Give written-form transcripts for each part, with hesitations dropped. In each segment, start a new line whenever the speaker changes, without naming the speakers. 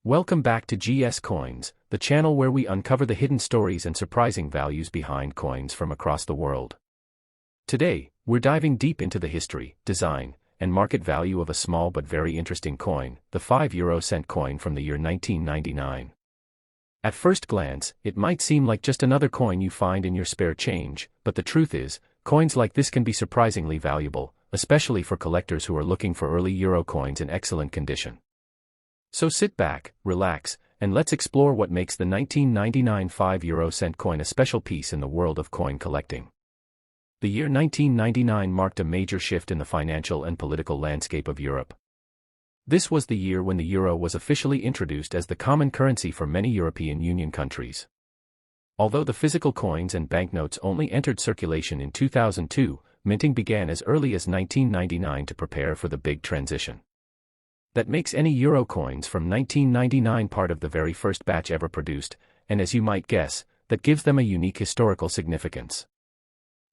Welcome back to GS Coins, the channel where we uncover the hidden stories and surprising values behind coins from across the world. Today, we're diving deep into the history, design, and market value of a small but very interesting coin, the 5 cent coin from the year 1999. At first glance, it might seem like just another coin you find in your spare change, but the truth is, coins like this can be surprisingly valuable, especially for collectors who are looking for early euro coins in excellent condition. So sit back, relax, and let's explore what makes the 1999 5 cent coin a special piece in the world of coin collecting. The year 1999 marked a major shift in the financial and political landscape of Europe. This was the year when the euro was officially introduced as the common currency for many European Union countries. Although the physical coins and banknotes only entered circulation in 2002, minting began as early as 1999 to prepare for the big transition. That makes any euro coins from 1999 part of the very first batch ever produced, and as you might guess, that gives them a unique historical significance.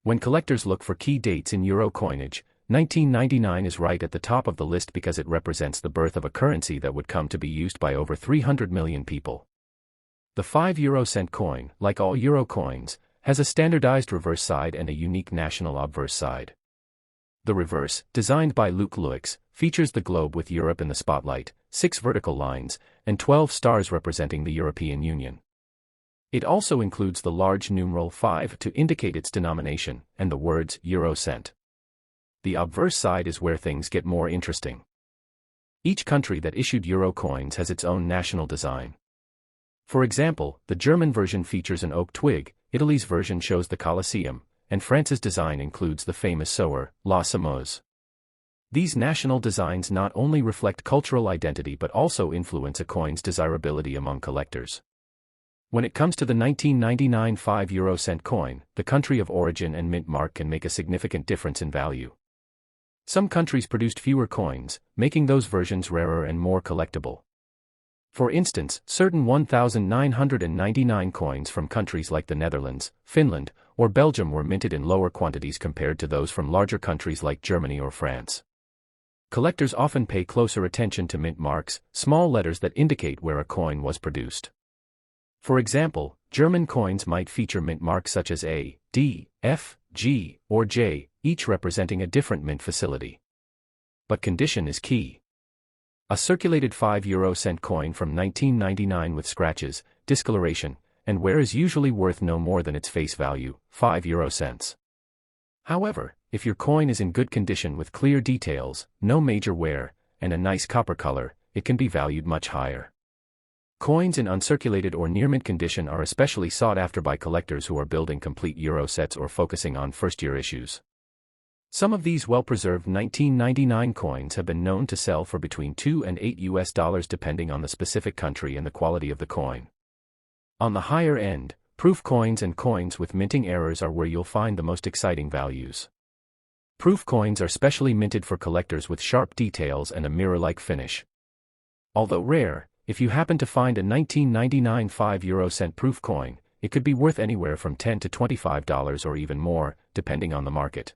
When collectors look for key dates in euro coinage, 1999 is right at the top of the list because it represents the birth of a currency that would come to be used by over 300 million people. The 5 cent coin, like all euro coins, has a standardized reverse side and a unique national obverse side. The reverse, designed by Luc Louix, features the globe with Europe in the spotlight, 6 vertical lines, and 12 stars representing the European Union. It also includes the large numeral 5 to indicate its denomination, and the words euro cent. The obverse side is where things get more interesting. Each country that issued euro coins has its own national design. For example, the German version features an oak twig, Italy's version shows the Colosseum, and France's design includes the famous sower, La Semouse. These national designs not only reflect cultural identity but also influence a coin's desirability among collectors. When it comes to the 1999 5 cent coin, the country of origin and mint mark can make a significant difference in value. Some countries produced fewer coins, making those versions rarer and more collectible. For instance, certain 1999 coins from countries like the Netherlands, Finland, or Belgium were minted in lower quantities compared to those from larger countries like Germany or France. Collectors often pay closer attention to mint marks, small letters that indicate where a coin was produced. For example, German coins might feature mint marks such as A, D, F, G, or J, each representing a different mint facility. But condition is key. A circulated 5 cent coin from 1999 with scratches, discoloration, and wear is usually worth no more than its face value, 5 cents. However, if your coin is in good condition with clear details, no major wear, and a nice copper color, it can be valued much higher. Coins in uncirculated or near-mint condition are especially sought after by collectors who are building complete euro sets or focusing on first-year issues. Some of these well-preserved 1999 coins have been known to sell for between $2 and $8 depending on the specific country and the quality of the coin. On the higher end, proof coins and coins with minting errors are where you'll find the most exciting values. Proof coins are specially minted for collectors with sharp details and a mirror-like finish. Although rare, if you happen to find a 1999 5 cent proof coin, it could be worth anywhere from $10 to $25 or even more, depending on the market.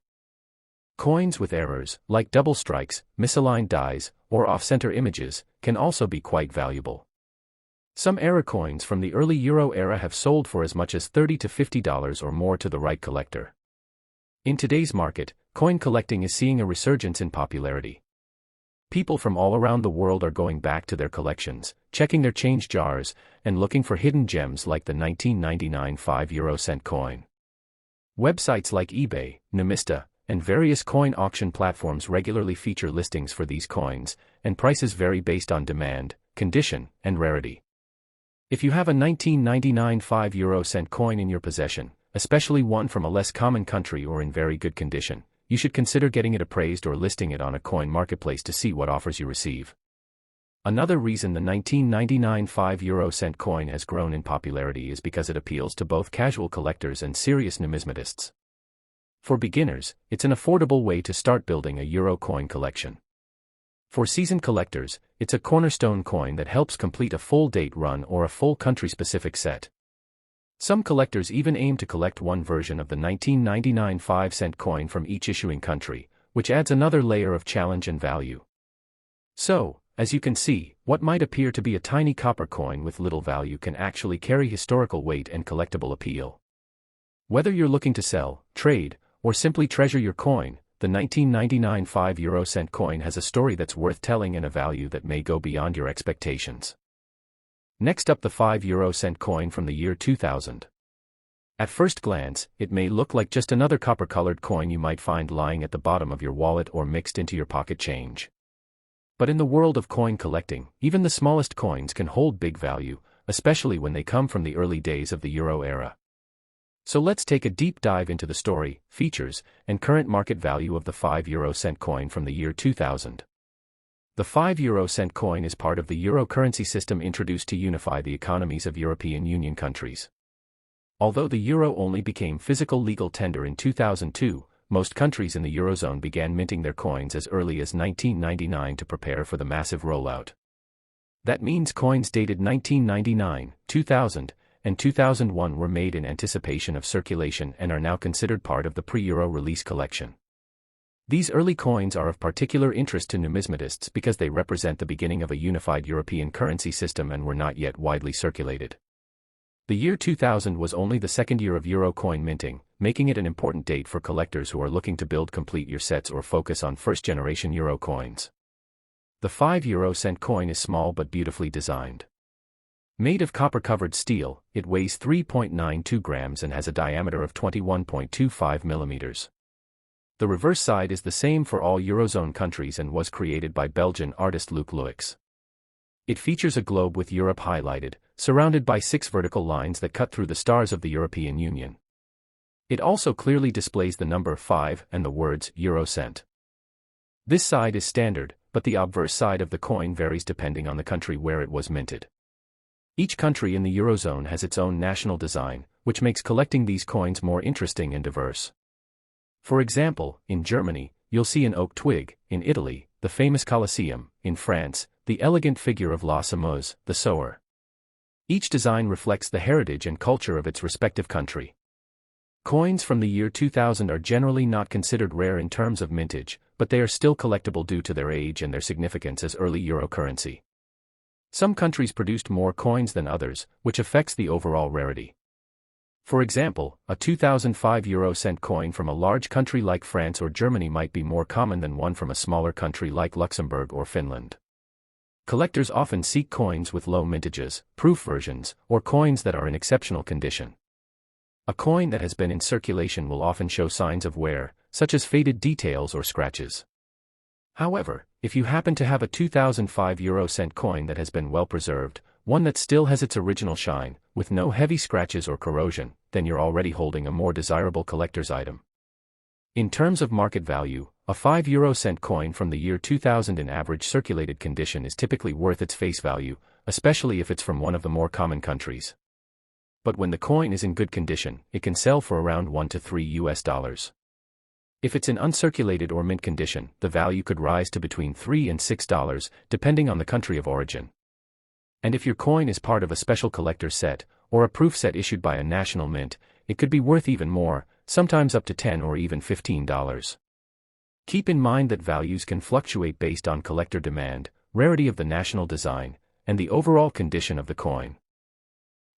Coins with errors, like double strikes, misaligned dies, or off-center images, can also be quite valuable. Some error coins from the early euro era have sold for as much as $30 to $50 or more to the right collector. In today's market, coin collecting is seeing a resurgence in popularity. People from all around the world are going back to their collections, checking their change jars, and looking for hidden gems like the 1999 5 cent coin. Websites like eBay, Numista, and various coin auction platforms regularly feature listings for these coins, and prices vary based on demand, condition, and rarity. If you have a 1999 5 cent coin in your possession, especially one from a less common country or in very good condition, you should consider getting it appraised or listing it on a coin marketplace to see what offers you receive. Another reason the 1999 5 cent coin has grown in popularity is because it appeals to both casual collectors and serious numismatists. For beginners, it's an affordable way to start building a euro coin collection. For seasoned collectors, it's a cornerstone coin that helps complete a full date run or a full country-specific set. Some collectors even aim to collect one version of the 1999 5 cent coin from each issuing country, which adds another layer of challenge and value. So, As you can see, what might appear to be a tiny copper coin with little value can actually carry historical weight and collectible appeal. Whether you're looking to sell, trade, or simply treasure your coin, the 1999 5 € coin has a story that's worth telling and a value that may go beyond your expectations. Next up, the 5 € coin from the year 2000. At first glance, it may look like just another copper-colored coin you might find lying at the bottom of your wallet or mixed into your pocket change. But in the world of coin collecting, even the smallest coins can hold big value, especially when they come from the early days of the euro era. So let's take a deep dive into the story, features, and current market value of the 5 € coin from the year 2000. The 5 € coin is part of the euro currency system introduced to unify the economies of European Union countries. Although the euro only became physical legal tender in 2002, most countries in the Eurozone began minting their coins as early as 1999 to prepare for the massive rollout. That means coins dated 1999, 2000, and 2001 were made in anticipation of circulation and are now considered part of the pre-euro release collection. These early coins are of particular interest to numismatists because they represent the beginning of a unified European currency system and were not yet widely circulated. The year 2000 was only the second year of euro coin minting, making it an important date for collectors who are looking to build complete year sets or focus on first-generation euro coins. The 5 € coin is small but beautifully designed. Made of copper-covered steel, it weighs 3.92 grams and has a diameter of 21.25 millimeters. The reverse side is the same for all Eurozone countries and was created by Belgian artist Luc Luix. It features a globe with Europe highlighted, surrounded by 6 vertical lines that cut through the stars of the European Union. It also clearly displays the number 5 and the words Eurocent. This side is standard, but the obverse side of the coin varies depending on the country where it was minted. Each country in the Eurozone has its own national design, which makes collecting these coins more interesting and diverse. For example, in Germany, you'll see an oak twig; in Italy, the famous Colosseum; in France, the elegant figure of La Semeuse, the sower. Each design reflects the heritage and culture of its respective country. Coins from the year 2000 are generally not considered rare in terms of mintage, but they are still collectible due to their age and their significance as early euro currency. Some countries produced more coins than others, which affects the overall rarity. For example, a 2005 € coin from a large country like France or Germany might be more common than one from a smaller country like Luxembourg or Finland. Collectors often seek coins with low mintages, proof versions, or coins that are in exceptional condition. A coin that has been in circulation will often show signs of wear, such as faded details or scratches. However, if you happen to have a 2005 € coin that has been well preserved, one that still has its original shine, with no heavy scratches or corrosion, then you're already holding a more desirable collector's item. In terms of market value, a 5 € coin from the year 2000 in average circulated condition is typically worth its face value, especially if it's from one of the more common countries. But when the coin is in good condition, it can sell for around $1 to $3. If it's in uncirculated or mint condition, the value could rise to between $3 and $6, depending on the country of origin. And if your coin is part of a special collector's set, or a proof set issued by a national mint, it could be worth even more, sometimes up to $10 or even $15. Keep in mind that values can fluctuate based on collector demand, rarity of the national design, and the overall condition of the coin.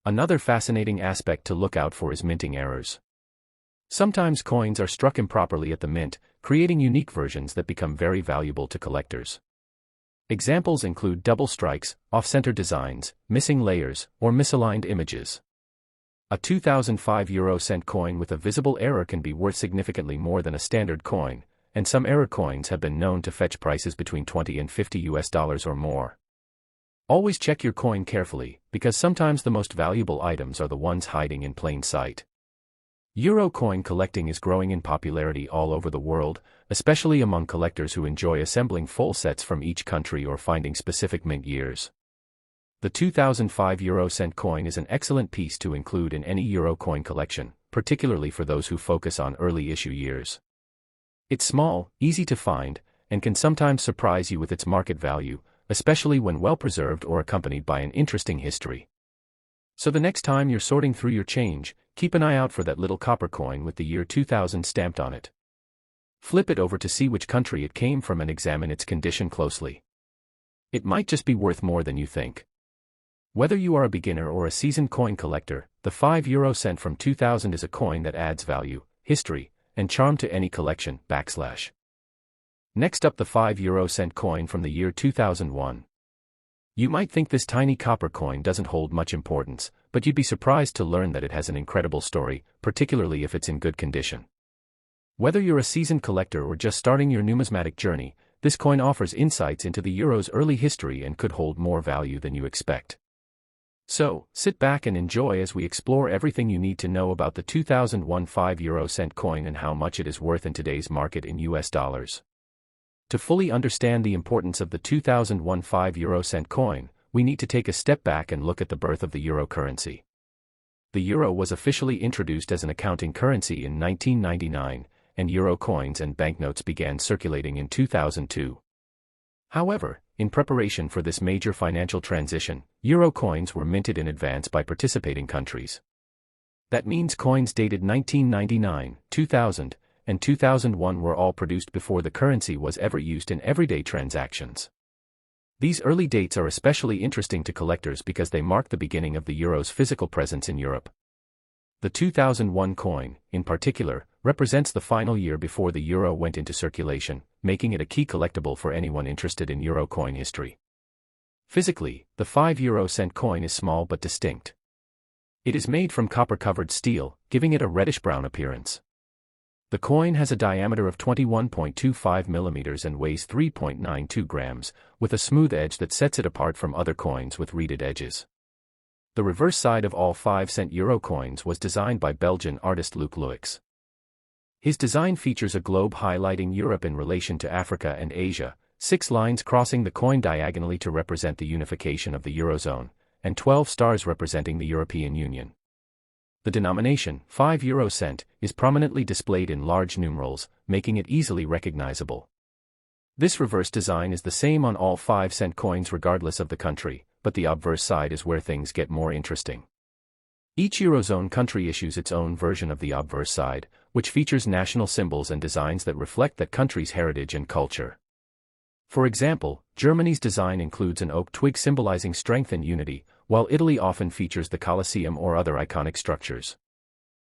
Another fascinating aspect to look out for is minting errors. Sometimes coins are struck improperly at the mint, creating unique versions that become very valuable to collectors. Examples include double strikes, off-center designs, missing layers, or misaligned images. A 2005 € coin with a visible error can be worth significantly more than a standard coin, and some error coins have been known to fetch prices between $20 and $50 or more. Always check your coin carefully, because sometimes the most valuable items are the ones hiding in plain sight. Euro coin collecting is growing in popularity all over the world, especially among collectors who enjoy assembling full sets from each country or finding specific mint years. The 2005 € coin is an excellent piece to include in any euro coin collection, particularly for those who focus on early issue years. It's small, easy to find, and can sometimes surprise you with its market value, especially when well preserved or accompanied by an interesting history. So the next time you're sorting through your change, keep an eye out for that little copper coin with the year 2000 stamped on it. Flip it over to see which country it came from and examine its condition closely. It might just be worth more than you think. Whether you are a beginner or a seasoned coin collector, the 5 cent from 2000 is a coin that adds value, history, and charm to any collection. Next up, the 5 cent coin from the year 2001. You might think this tiny copper coin doesn't hold much importance, but you'd be surprised to learn that it has an incredible story, particularly if it's in good condition. Whether you're a seasoned collector or just starting your numismatic journey, this coin offers insights into the euro's early history and could hold more value than you expect. So, sit back and enjoy as we explore everything you need to know about the 2001 5 cent coin and how much it is worth in today's market in US dollars. To fully understand the importance of the 2001 5 cent coin, we need to take a step back and look at the birth of the euro currency. The euro was officially introduced as an accounting currency in 1999, and euro coins and banknotes began circulating in 2002. However, in preparation for this major financial transition, euro coins were minted in advance by participating countries. That means coins dated 1999, 2000, and 2001 were all produced before the currency was ever used in everyday transactions. These early dates are especially interesting to collectors because they mark the beginning of the euro's physical presence in Europe. The 2001 coin, in particular, represents the final year before the euro went into circulation, making it a key collectible for anyone interested in euro coin history. Physically, the 5 cent coin is small but distinct. It is made from copper-covered steel, giving it a reddish-brown appearance. The coin has a diameter of 21.25 millimeters and weighs 3.92 grams, with a smooth edge that sets it apart from other coins with reeded edges. The reverse side of all 5-cent euro coins was designed by Belgian artist Luc Luyx. His design features a globe highlighting Europe in relation to Africa and Asia, 6 lines crossing the coin diagonally to represent the unification of the Eurozone, and 12 stars representing the European Union. The denomination, 5 cent, is prominently displayed in large numerals, making it easily recognizable. This reverse design is the same on all 5-cent coins regardless of the country, but the obverse side is where things get more interesting. Each Eurozone country issues its own version of the obverse side, which features national symbols and designs that reflect that country's heritage and culture. For example, Germany's design includes an oak twig symbolizing strength and unity, while Italy often features the Colosseum or other iconic structures.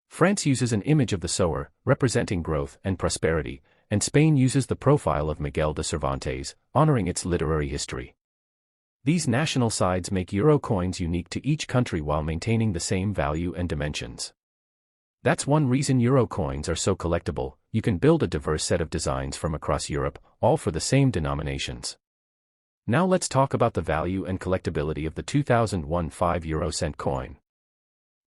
France uses an image of the sower, representing growth and prosperity, and Spain uses the profile of Miguel de Cervantes, honoring its literary history. These national sides make euro coins unique to each country while maintaining the same value and dimensions. That's one reason euro coins are so collectible. You can build a diverse set of designs from across Europe, all for the same denominations. Now let's talk about the value and collectability of the 2001 5 cent coin.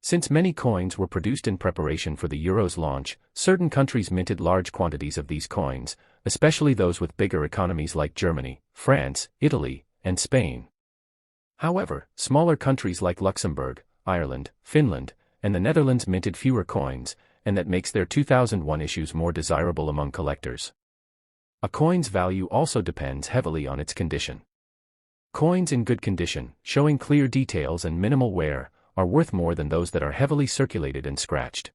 Since many coins were produced in preparation for the euro's launch, certain countries minted large quantities of these coins, especially those with bigger economies like Germany, France, Italy, and Spain. However, smaller countries like Luxembourg, Ireland, Finland, and the Netherlands minted fewer coins, and that makes their 2001 issues more desirable among collectors. A coin's value also depends heavily on its condition. Coins in good condition, showing clear details and minimal wear, are worth more than those that are heavily circulated and scratched.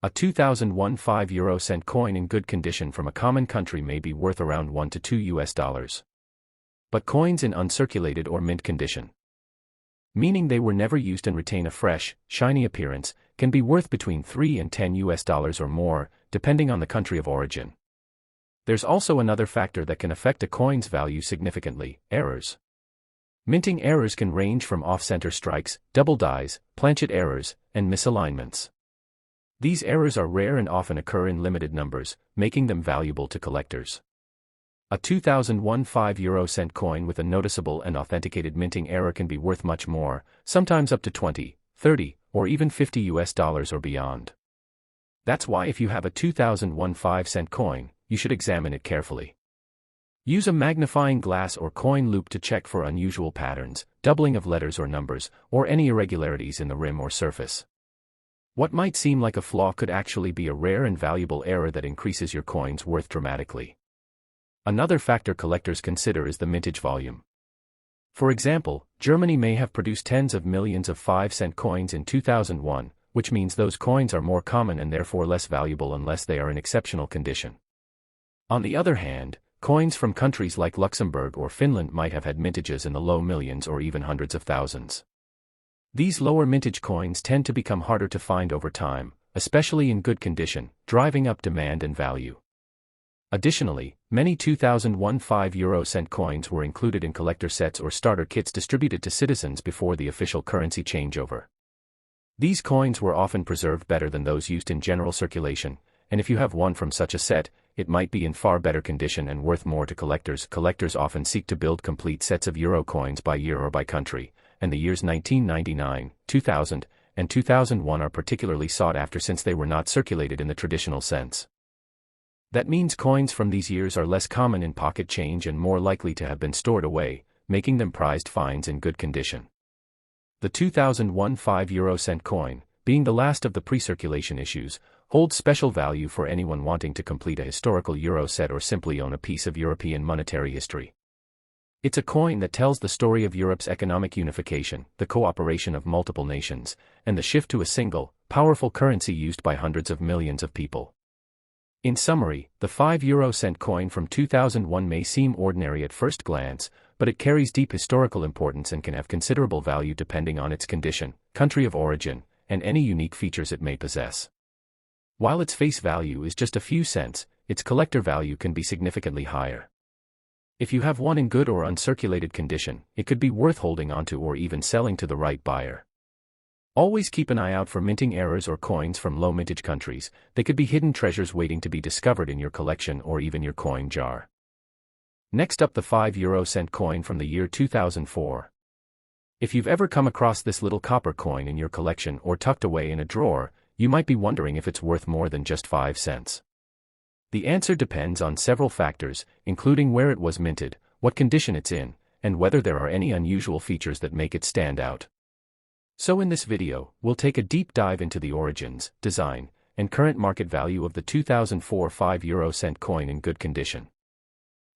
A 2001 5 cent coin in good condition from a common country may be worth around $1 to $2. But coins in uncirculated or mint condition, meaning they were never used and retain a fresh, shiny appearance, can be worth between $3 and $10 or more, depending on the country of origin. There's also another factor that can affect a coin's value significantly: errors. Minting errors can range from off-center strikes, double dies, planchet errors, and misalignments. These errors are rare and often occur in limited numbers, making them valuable to collectors. A 2001 5 cent coin with a noticeable and authenticated minting error can be worth much more, sometimes up to $20, $30, or even $50 or beyond. That's why if you have a 2001 5-cent coin, you should examine it carefully. Use a magnifying glass or coin loop to check for unusual patterns, doubling of letters or numbers, or any irregularities in the rim or surface. What might seem like a flaw could actually be a rare and valuable error that increases your coin's worth dramatically. Another factor collectors consider is the mintage volume. For example, Germany may have produced tens of millions of 5-cent coins in 2001, which means those coins are more common and therefore less valuable unless they are in exceptional condition. On the other hand, coins from countries like Luxembourg or Finland might have had mintages in the low millions or even hundreds of thousands. These lower mintage coins tend to become harder to find over time, especially in good condition, driving up demand and value. Additionally, many 2001 5-euro-cent coins were included in collector sets or starter kits distributed to citizens before the official currency changeover. These coins were often preserved better than those used in general circulation, and if you have one from such a set, it might be in far better condition and worth more to collectors. Collectors often seek to build complete sets of euro coins by year or by country, and the years 1999, 2000, and 2001 are particularly sought after since they were not circulated in the traditional sense. That means coins from these years are less common in pocket change and more likely to have been stored away, making them prized finds in good condition. The 2001 5-euro-cent coin, being the last of the pre-circulation issues, holds special value for anyone wanting to complete a historical euro set or simply own a piece of European monetary history. It's a coin that tells the story of Europe's economic unification, the cooperation of multiple nations, and the shift to a single, powerful currency used by hundreds of millions of people. In summary, the 5-euro-cent coin from 2001 may seem ordinary at first glance, but it carries deep historical importance and can have considerable value depending on its condition, country of origin, and any unique features it may possess. While its face value is just a few cents, its collector value can be significantly higher. If you have one in good or uncirculated condition, it could be worth holding onto or even selling to the right buyer. Always keep an eye out for minting errors or coins from low mintage countries. They could be hidden treasures waiting to be discovered in your collection or even your coin jar. Next up, the 5-euro-cent coin from the year 2004. If you've ever come across this little copper coin in your collection or tucked away in a drawer, you might be wondering if it's worth more than just 5 cents. The answer depends on several factors, including where it was minted, what condition it's in, and whether there are any unusual features that make it stand out. So in this video, we'll take a deep dive into the origins, design, and current market value of the 2004 5-euro-cent coin in good condition.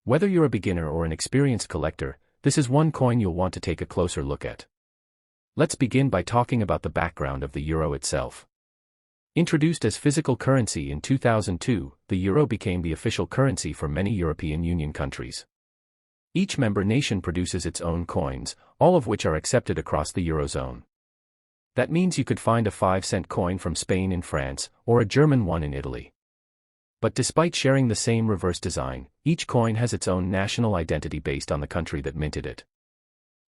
Whether you're a beginner or an experienced collector, this is one coin you'll want to take a closer look at. Let's begin by talking about the background of the euro itself. Introduced as physical currency in 2002, the euro became the official currency for many European Union countries. Each member nation produces its own coins, all of which are accepted across the Eurozone. That means you could find a 5-cent coin from Spain in France, or a German one in Italy. But despite sharing the same reverse design, each coin has its own national identity based on the country that minted it.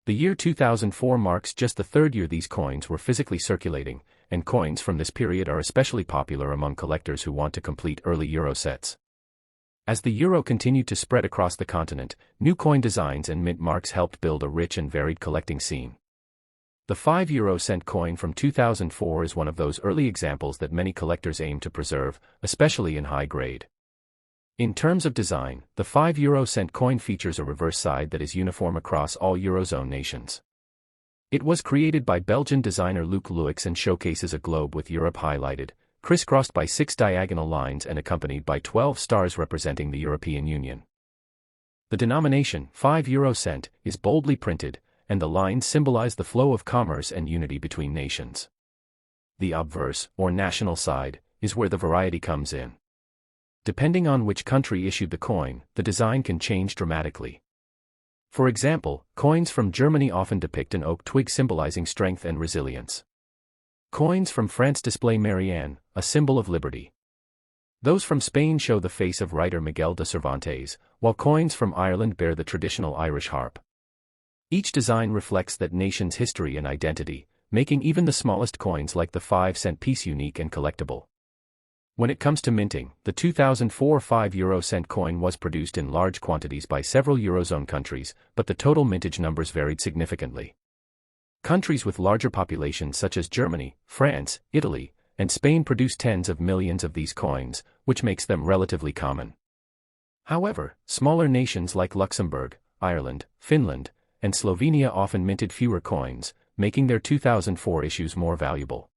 The year 2004 marks just the third year these coins were physically circulating, and coins from this period are especially popular among collectors who want to complete early euro sets. As the euro continued to spread across the continent, new coin designs and mint marks helped build a rich and varied collecting scene. The 5-euro-cent coin from 2004 is one of those early examples that many collectors aim to preserve, especially in high grade. In terms of design, the 5-euro-cent coin features a reverse side that is uniform across all Eurozone nations. It was created by Belgian designer Luc Luix and showcases a globe with Europe highlighted, crisscrossed by 6 diagonal lines and accompanied by 12 stars representing the European Union. The denomination, 5-euro-cent, is boldly printed, and the lines symbolize the flow of commerce and unity between nations. The obverse, or national side, is where the variety comes in. Depending on which country issued the coin, the design can change dramatically. For example, coins from Germany often depict an oak twig symbolizing strength and resilience. Coins from France display Marianne, a symbol of liberty. Those from Spain show the face of writer Miguel de Cervantes, while coins from Ireland bear the traditional Irish harp. Each design reflects that nation's history and identity, making even the smallest coins like the 5-cent piece unique and collectible. When it comes to minting, the 2004 5-euro-cent coin was produced in large quantities by several Eurozone countries, but the total mintage numbers varied significantly. Countries with larger populations such as Germany, France, Italy, and Spain produce tens of millions of these coins, which makes them relatively common. However, smaller nations like Luxembourg, Ireland, Finland, and Slovenia often minted fewer coins, making their 2004 issues more valuable.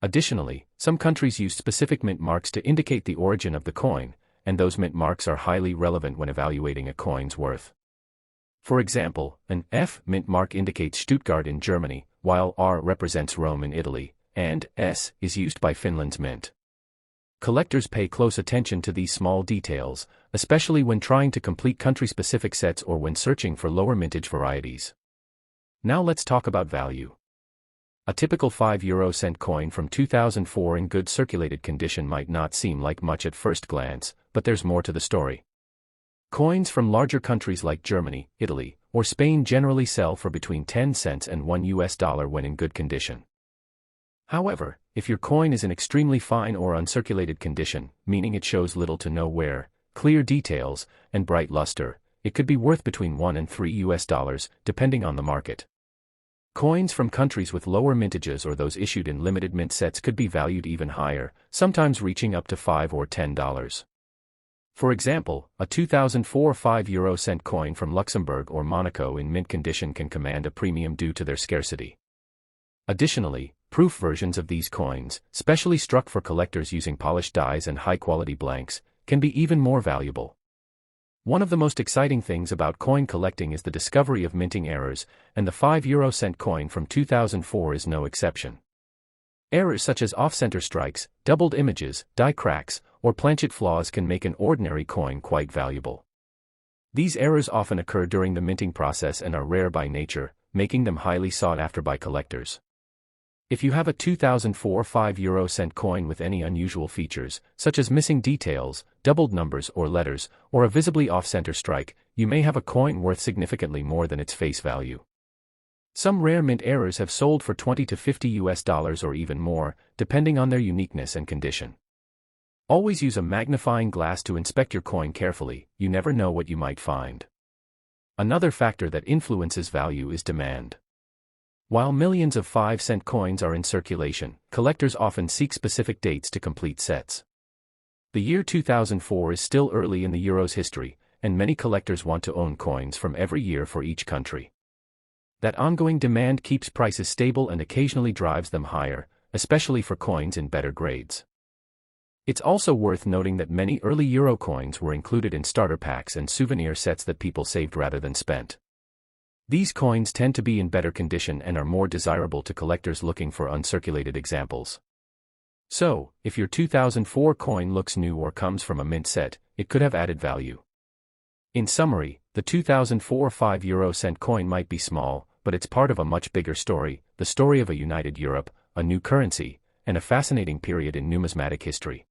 Additionally, some countries use specific mint marks to indicate the origin of the coin, and those mint marks are highly relevant when evaluating a coin's worth. For example, an F mint mark indicates Stuttgart in Germany, while R represents Rome in Italy, and S is used by Finland's mint. Collectors pay close attention to these small details, especially when trying to complete country-specific sets or when searching for lower mintage varieties. Now let's talk about value. A typical 5-euro-cent coin from 2004 in good circulated condition might not seem like much at first glance, but there's more to the story. Coins from larger countries like Germany, Italy, or Spain generally sell for between 10 cents and $1 when in good condition. However, if your coin is in extremely fine or uncirculated condition, meaning it shows little to no wear, clear details, and bright luster, it could be worth between $1 and $3, depending on the market. Coins from countries with lower mintages or those issued in limited mint sets could be valued even higher, sometimes reaching up to $5 or $10. For example, a 2004 5-euro-cent coin from Luxembourg or Monaco in mint condition can command a premium due to their scarcity. Additionally, proof versions of these coins, specially struck for collectors using polished dies and high-quality blanks, can be even more valuable. One of the most exciting things about coin collecting is the discovery of minting errors, and the 5-euro-cent coin from 2004 is no exception. Errors such as off-center strikes, doubled images, die cracks, or planchet flaws can make an ordinary coin quite valuable. These errors often occur during the minting process and are rare by nature, making them highly sought after by collectors. If you have a 2004 5-euro-cent coin with any unusual features, such as missing details, doubled numbers or letters, or a visibly off-center strike, you may have a coin worth significantly more than its face value. Some rare mint errors have sold for $20 to $50 or even more, depending on their uniqueness and condition. Always use a magnifying glass to inspect your coin carefully, you never know what you might find. Another factor that influences value is demand. While millions of 5-cent coins are in circulation, collectors often seek specific dates to complete sets. The year 2004 is still early in the euro's history, and many collectors want to own coins from every year for each country. That ongoing demand keeps prices stable and occasionally drives them higher, especially for coins in better grades. It's also worth noting that many early euro coins were included in starter packs and souvenir sets that people saved rather than spent. These coins tend to be in better condition and are more desirable to collectors looking for uncirculated examples. So, if your 2004 coin looks new or comes from a mint set, it could have added value. In summary, the 2004 5-euro-cent coin might be small, but it's part of a much bigger story, the story of a united Europe, a new currency, and a fascinating period in numismatic history.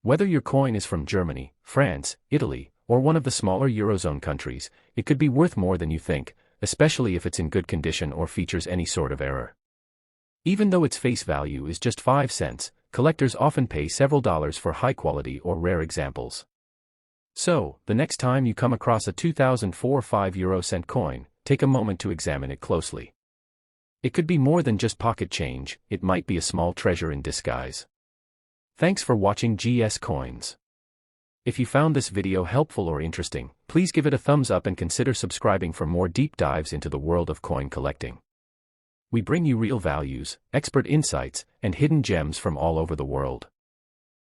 Whether your coin is from Germany, France, Italy, or one of the smaller Eurozone countries, it could be worth more than you think, especially if it's in good condition or features any sort of error. Even though its face value is just 5 cents, collectors often pay several dollars for high-quality or rare examples. So, the next time you come across a 2004 5-euro-cent coin, take a moment to examine it closely. It could be more than just pocket change, it might be a small treasure in disguise. Thanks for watching GS Coins. If you found this video helpful or interesting, please give it a thumbs up and consider subscribing for more deep dives into the world of coin collecting. We bring you real values, expert insights, and hidden gems from all over the world.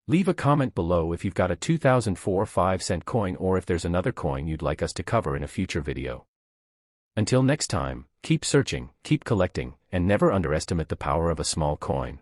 Leave a comment below if you've got a 2004 5-cent coin or if there's another coin you'd like us to cover in a future video. Until next time, keep searching, keep collecting, and never underestimate the power of a small coin.